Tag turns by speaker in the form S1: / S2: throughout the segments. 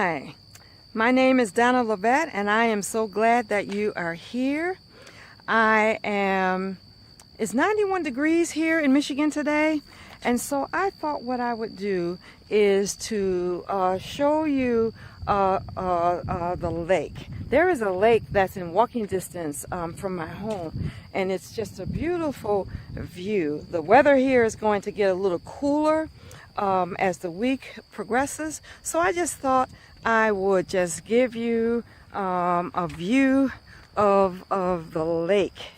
S1: Hi, my name is Donna Levette, and I am so glad that you are here. It's 91 degrees here in Michigan today, and so I thought what I would do is to show you the lake. There is a lake that's in walking distance from my home, and it's just a beautiful view. The weather here is going to get a little cooler as the week progresses, so I just thought I would just give you a view of the lake.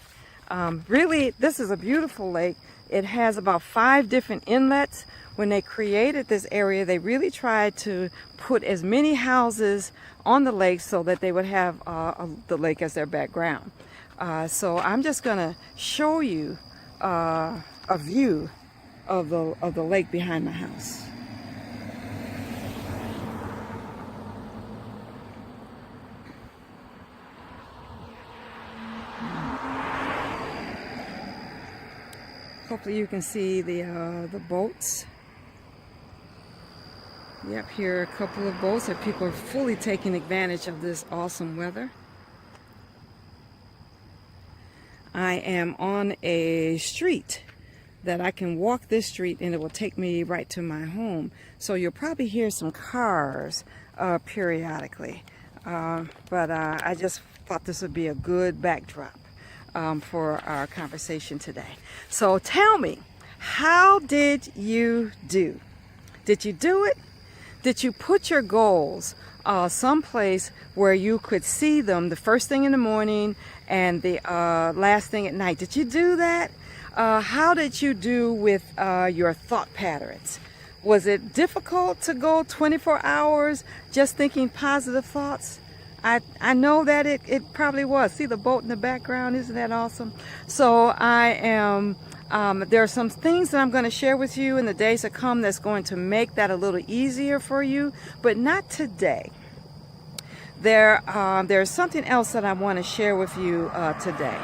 S1: Really, this is a beautiful lake. It has about 5 different inlets. When they created this area, they really tried to put as many houses on the lake so that they would have the lake as their background. So I'm just going to show you a view of the lake behind my house. Hopefully you can see the boats. Yep, here are a couple of boats that people are fully taking advantage of this awesome weather. I am on a street that I can walk this street and it will take me right to my home. So you'll probably hear some cars periodically. But I just thought this would be a good backdrop for our conversation today. So tell me, how did you do? Did you do it? Did you put your goals someplace where you could see them the first thing in the morning and the last thing at night? Did you do that? How did you do with your thought patterns? Was it difficult to go 24 hours just thinking positive thoughts? I know that it probably was. See the boat in the background? Isn't that awesome? So there are some things that I'm going to share with you in the days to come that's going to make that a little easier for you, but not today. There's something else that I want to share with you today.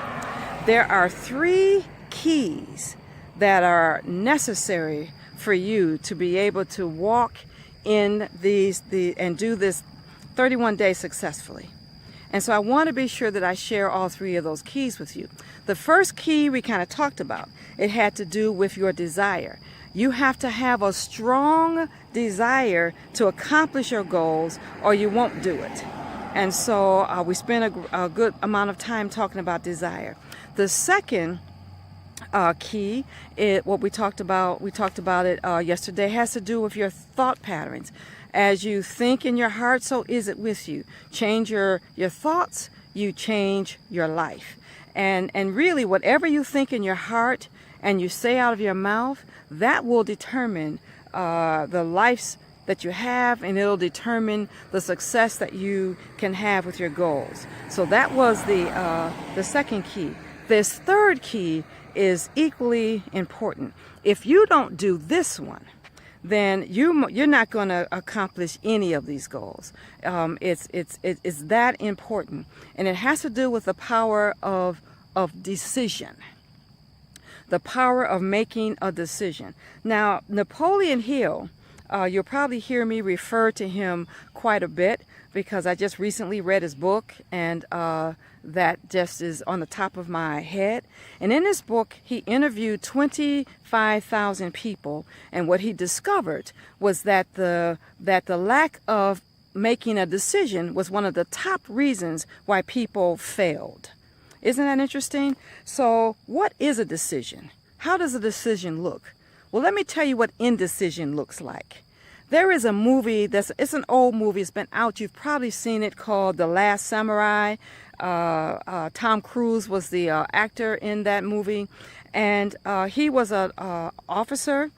S1: There are 3 keys that are necessary for you to be able to walk in and do this 31 days successfully. And so I want to be sure that I share all 3 of those keys with you. The first key we kind of talked about. It had to do with your desire. You have to have a strong desire to accomplish your goals or you won't do it. And so we spent a good amount of time talking about desire. The second key, what we talked about it yesterday, has to do with your thought patterns. As you think in your heart, so is it with you. Change your thoughts, you change your life. And really, whatever you think in your heart and you say out of your mouth, that will determine the lives that you have, and it'll determine the success that you can have with your goals. So that was the second key. This third key is equally important. If you don't do this one, then you're not going to accomplish any of these goals. It's that important, and it has to do with the power of decision, the power of making a decision. Now, Napoleon Hill, you'll probably hear me refer to him quite a bit because I just recently read his book, and that just is on the top of my head. And in this book, he interviewed 25,000 people, and what he discovered was that the lack of making a decision was one of the top reasons why people failed. Isn't that interesting? So what is a decision? How does a decision look? Well, let me tell you what indecision looks like. There is a movie it's an old movie. It's been out. You've probably seen it, called The Last Samurai. Tom Cruise was the actor in that movie, and he was an officer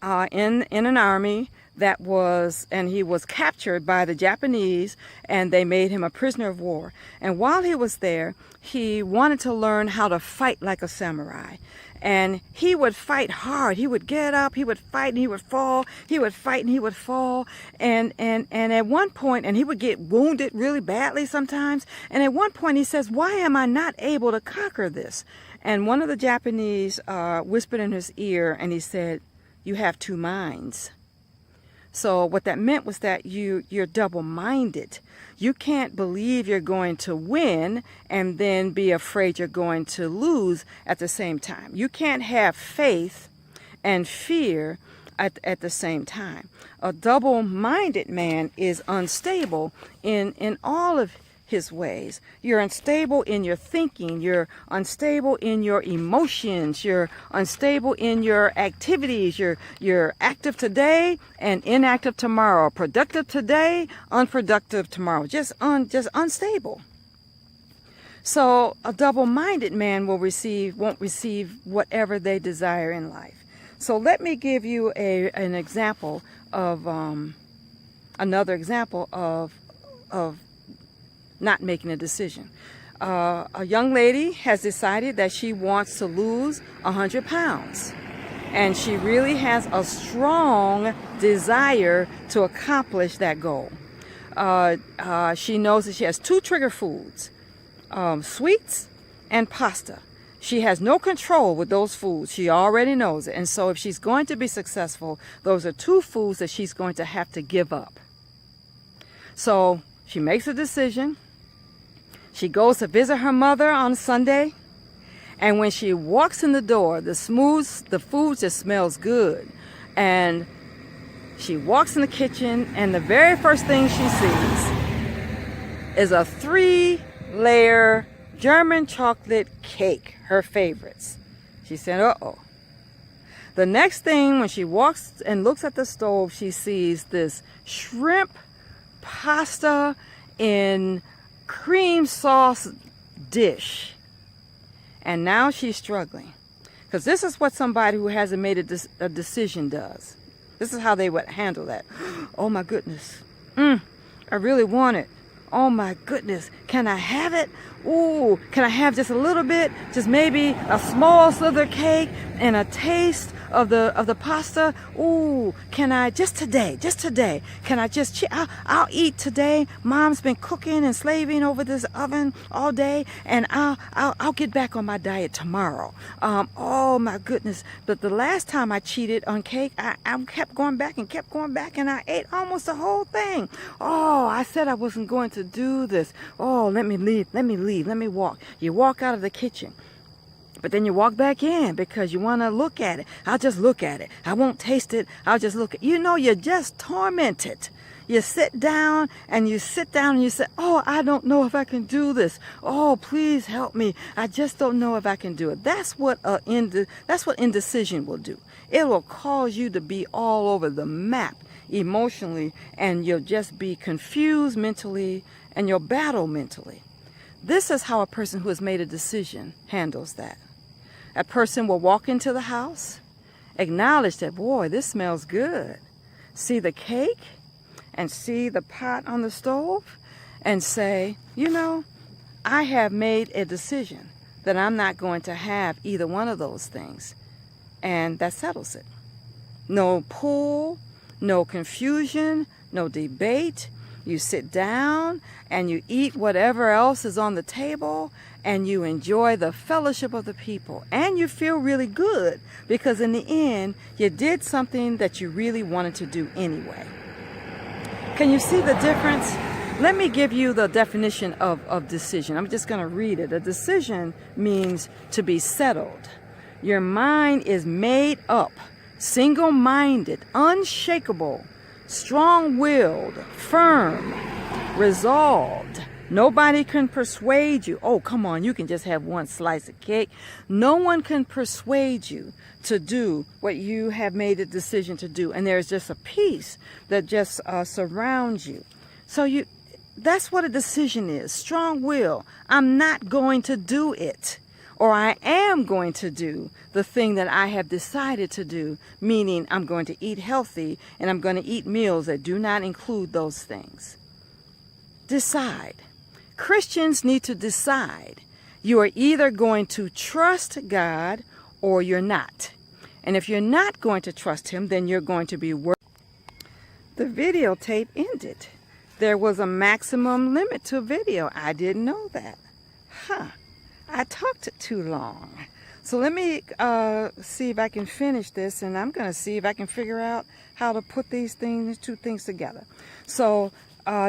S1: in an army and he was captured by the Japanese, and they made him a prisoner of war. And while he was there, he wanted to learn how to fight like a samurai. And he would fight hard. He would get up, he would fight, and he would fall. He would fight and he would fall. And at one point, and he would get wounded really badly sometimes. And at one point he says, "Why am I not able to conquer this?" And one of the Japanese whispered in his ear, and he said, "You have 2 minds." So what that meant was that you're double-minded. You can't believe you're going to win and then be afraid you're going to lose at the same time. You can't have faith and fear at the same time. A double-minded man is unstable in all of his ways. You're unstable in your thinking. You're unstable in your emotions. You're unstable in your activities. You're active today and inactive tomorrow. Productive today, unproductive tomorrow. Just unstable. So a double-minded man won't receive whatever they desire in life. So let me give you an example of another example of not making a decision. A young lady has decided that she wants to lose 100 pounds. And she really has a strong desire to accomplish that goal. She knows that she has two trigger foods, sweets and pasta. She has no control with those foods. She already knows it. And so if she's going to be successful, those are two foods that she's going to have to give up. So she makes a decision. She goes to visit her mother on Sunday. And when she walks in the door, the food just smells good. And she walks in the kitchen, and the very first thing she sees is a 3-layer German chocolate cake, her favorites. She said, uh-oh. The next thing, when she walks and looks at the stove, she sees this shrimp pasta in cream sauce dish. And now she's struggling. Because this is what somebody who hasn't made a decision does. This is how they would handle that. Oh my goodness. I really want it. Oh my goodness, can I have it? Ooh, can I have just a little bit? Just maybe a small slither cake and a taste of the pasta? Ooh, can I just today? Can I just I'll eat today. Mom's been cooking and slaving over this oven all day, and I'll get back on my diet tomorrow. Oh my goodness! But the last time I cheated on cake, I kept going back, and I ate almost the whole thing. Oh, I said I wasn't going to do this. Oh, let me leave, let me walk. You walk out of the kitchen. But then you walk back in because you want to look at it. I'll just look at it. I won't taste it. I'll just look at it. You know, you're just tormented. You sit down and you say, oh, I don't know if I can do this. Oh, please help me. I just don't know if I can do it. That's what indecision will do. It will cause you to be all over the map emotionally, and you'll just be confused mentally, and you'll battle mentally. This is how a person who has made a decision handles that. A person will walk into the house, acknowledge that, boy, this smells good. See the cake and see the pot on the stove and say, you know, I have made a decision that I'm not going to have either one of those things. And that settles it. No pull, no confusion, no debate. You sit down and you eat whatever else is on the table, and you enjoy the fellowship of the people, and you feel really good because in the end you did something that you really wanted to do anyway. Can you see the difference? Let me give you the definition of decision. I'm just going to read it. A decision means to be settled. Your mind is made up, single-minded, unshakable, strong-willed, firm, resolved. Nobody can persuade you. Oh, come on, you can just have one slice of cake. No one can persuade you to do what you have made a decision to do. And there's just a peace that just surrounds you. So that's what a decision is. Strong will. I'm not going to do it. Or I am going to do the thing that I have decided to do, meaning I'm going to eat healthy and I'm going to eat meals that do not include those things. Decide. Christians need to decide. You are either going to trust God or you're not. And if you're not going to trust Him, then you're going to be worried. The videotape ended. There was a maximum limit to video. I didn't know that. I talked too long. So let me see if I can finish this, and I'm going to see if I can figure out how to put these two things together. So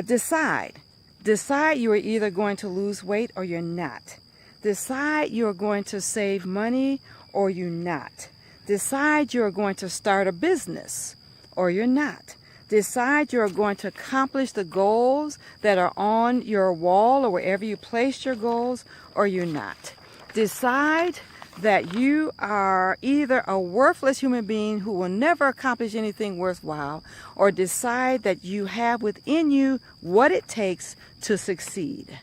S1: decide. Decide you are either going to lose weight or you're not. Decide you are going to save money or you're not. Decide you are going to start a business or you're not. Decide you are going to accomplish the goals that are on your wall or wherever you placed your goals or you're not. Decide that you are either a worthless human being who will never accomplish anything worthwhile, or decide that you have within you what it takes to succeed.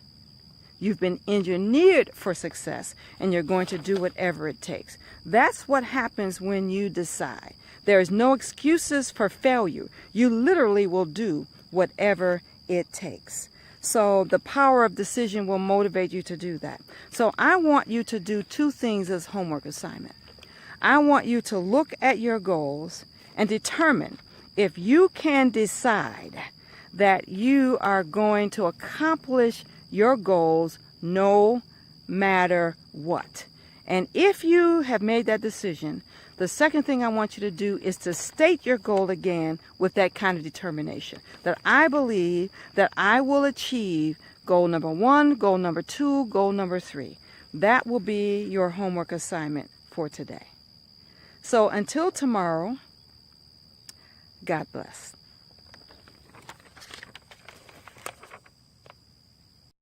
S1: You've been engineered for success, and you're going to do whatever it takes. That's what happens when you decide. There is no excuses for failure. You literally will do whatever it takes. So the power of decision will motivate you to do that. So I want you to do two things as homework assignment. I want you to look at your goals and determine if you can decide that you are going to accomplish your goals no matter what. And if you have made that decision, the second thing I want you to do is to state your goal again with that kind of determination. That I believe that I will achieve goal number 1, goal number 2, goal number 3. That will be your homework assignment for today. So until tomorrow, God bless.